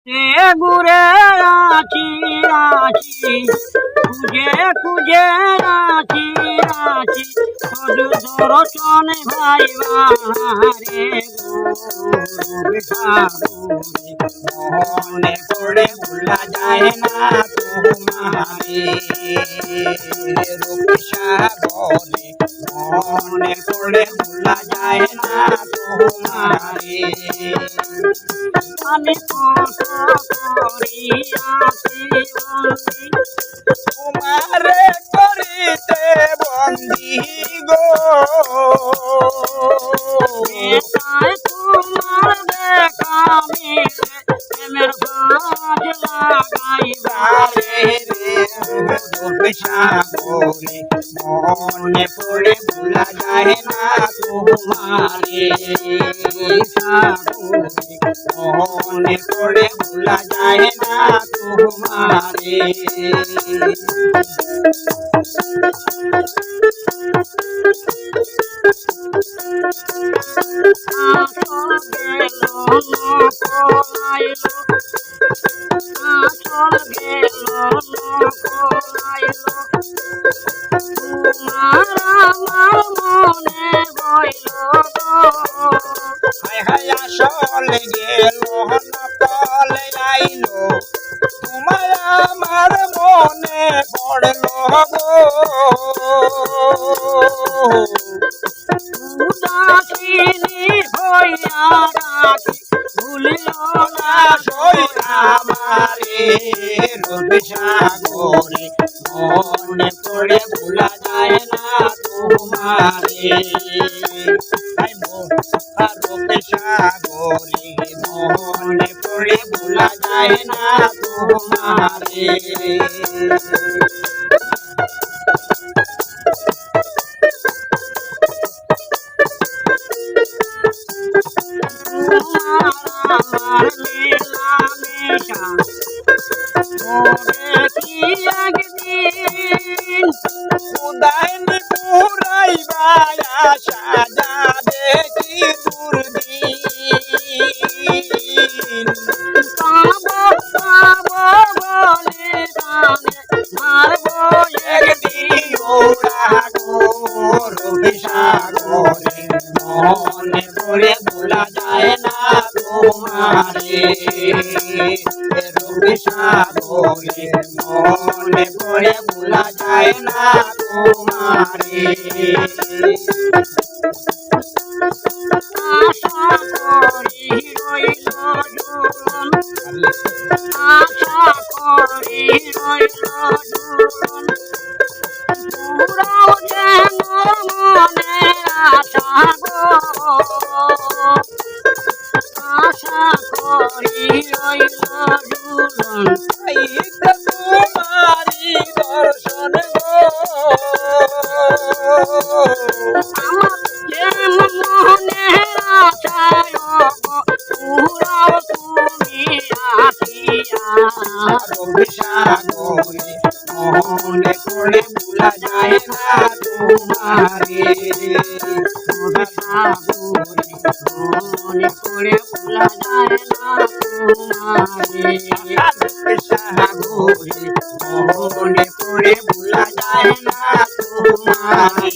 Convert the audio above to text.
সে ঘুরে আছি আছি খুঁজে খুঁজে আছি আছি শুধু দর্শন ভাই বাহারে মনে পড়ে ভোলা যায় না তোমারে রূপসাগরে মনে পড়ে ভোলা যায় না তোমারে আমি কত করিয়াছি বন্দি তোমারে করিতে বন্দি গো তাই তোমার দেখা মিলে প্রেমের ভাজ লাগাইবারে রূপসাগরে মনে পড়ে ভোলা যায় না তোমারে সাগরে মনে পড়ে ভোলা যায় না তোমারে আসল গেল কলাইলো তোমার আমার মনে হইল হায় হায় আসল গেল নকলে আইলো তোমার আমার মনে পড়ল গো উদাসিনী হইয়া রাখি ভুলিল না সই আমারে রূপসাগরে মনে পড়ে ভোলা যায় না তোমারে রূপসাগরে মনে পড়ে ভোলা যায় না তোমারে আমার মেলামেশা ওরে কি একদিন উদয়ন পুরাইবা আশা যাবে কি দুর্দিন পাবো পাবো বলে জানে মারবো একদিন ওরা গো রূপসাগরে মনে পড়ে ভোলা যায় না তোমারে রূপসাগরে মনে পড়ে ভোলা যায় না তোমারে আশা করি রইল জুলন আশা করি রইল জুলন পুরাও যেন মনে আশা গো আশা করি রইল জুলন তোমারি দর্শন গো আমার যেন মনে আশায় পুরাও তুমি আসিয়া রূপসাগরে মনে পড়ে ভোলা যায় না তোমারে সাগরে মনে পড়ে ভোলা যায় না তোমারে সাগরে মনে পড়ে ভোলা যায় না তোমারে